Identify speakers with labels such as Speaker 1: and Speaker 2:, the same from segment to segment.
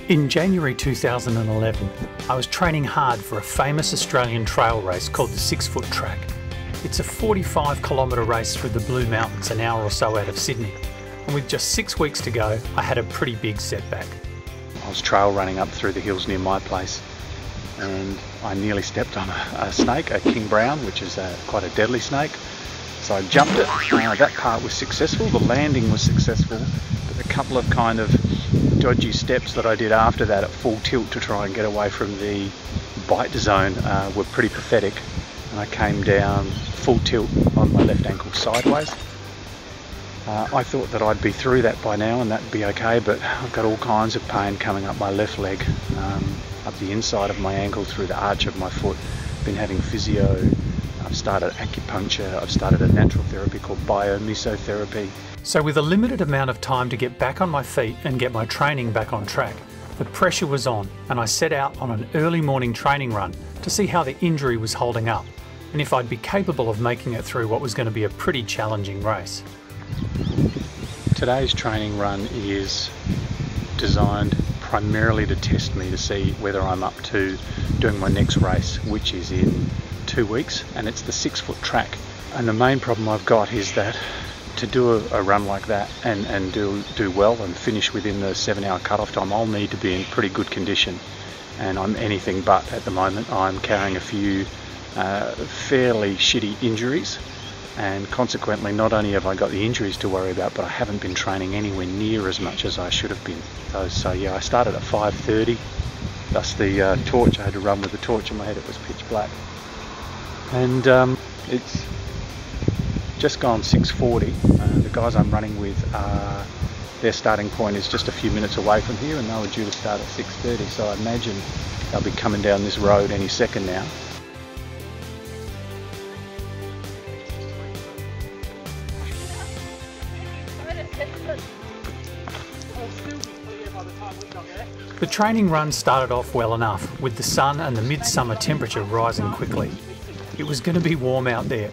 Speaker 1: In January 2011, I was training hard for a famous Australian trail race called the 6 Foot Track. It's a 45-kilometre race through the Blue Mountains, an hour or so out of Sydney. And with just 6 weeks to go, I had a pretty big setback. I was trail running up through the hills near my place, and I nearly stepped on a snake, a king brown, which is quite a deadly snake. So I jumped it. That part was successful, the landing was successful, but a couple of kind of dodgy steps that I did after that at full tilt to try and get away from the bite zone were pretty pathetic, and I came down full tilt on my left ankle sideways. I thought that I'd be through that by now and that'd be okay, but I've got all kinds of pain coming up my left leg, up the inside of my ankle through the arch of my foot. Been having physio, I've started acupuncture, I've started a natural therapy called biomesotherapy. So with a limited amount of time to get back on my feet and get my training back on track, the pressure was on, and I set out on an early morning training run to see how the injury was holding up and if I'd be capable of making it through what was going to be a pretty challenging race. Today's training run is designed primarily to test me to see whether I'm up to doing my next race, which is in 2 weeks, and it's the 6 Foot Track. And the main problem I've got is that to do a run like that and do well and finish within the 7-hour cutoff time, I'll need to be in pretty good condition, and I'm anything but at the moment. I'm carrying a few fairly shitty injuries, and consequently not only have I got the injuries to worry about, but I haven't been training anywhere near as much as I should have been. So yeah, I started at 5:30, thus the torch. I had to run with the torch in my head, it was pitch black, and it's just gone 6:40. The guys I'm running with, their starting point is just a few minutes away from here, and they were due to start at 6:30, so I imagine they'll be coming down this road any second now. The training run started off well enough, with the sun and the midsummer temperature rising quickly. It was going to be warm out there.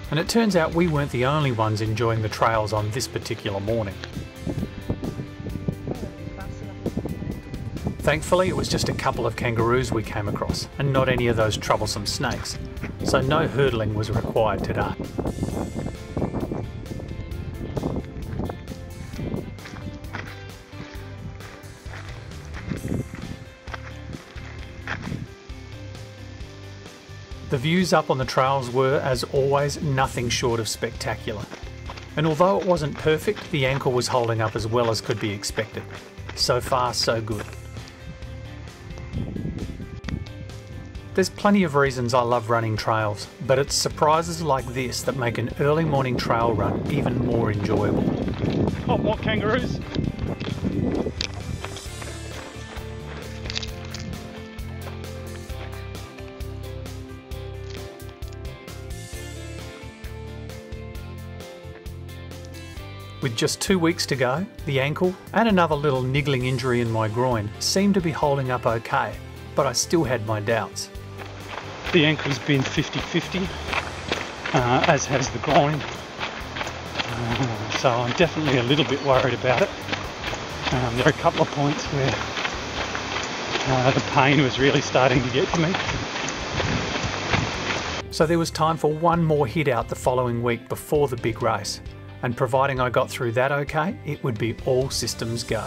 Speaker 1: And it turns out we weren't the only ones enjoying the trails on this particular morning. Thankfully, it was just a couple of kangaroos we came across, and not any of those troublesome snakes, so no hurdling was required today. The views up on the trails were, as always, nothing short of spectacular. And although it wasn't perfect, the ankle was holding up as well as could be expected. So far, so good. There's plenty of reasons I love running trails, but it's surprises like this that make an early morning trail run even more enjoyable. Oh, more kangaroos! With just 2 weeks to go, the ankle and another little niggling injury in my groin seemed to be holding up okay, but I still had my doubts. The ankle's been 50-50, as has the groin, so I'm definitely a little bit worried about it. There are a couple of points where the pain was really starting to get to me. So there was time for one more hit out the following week before the big race. And providing I got through that okay, it would be all systems go.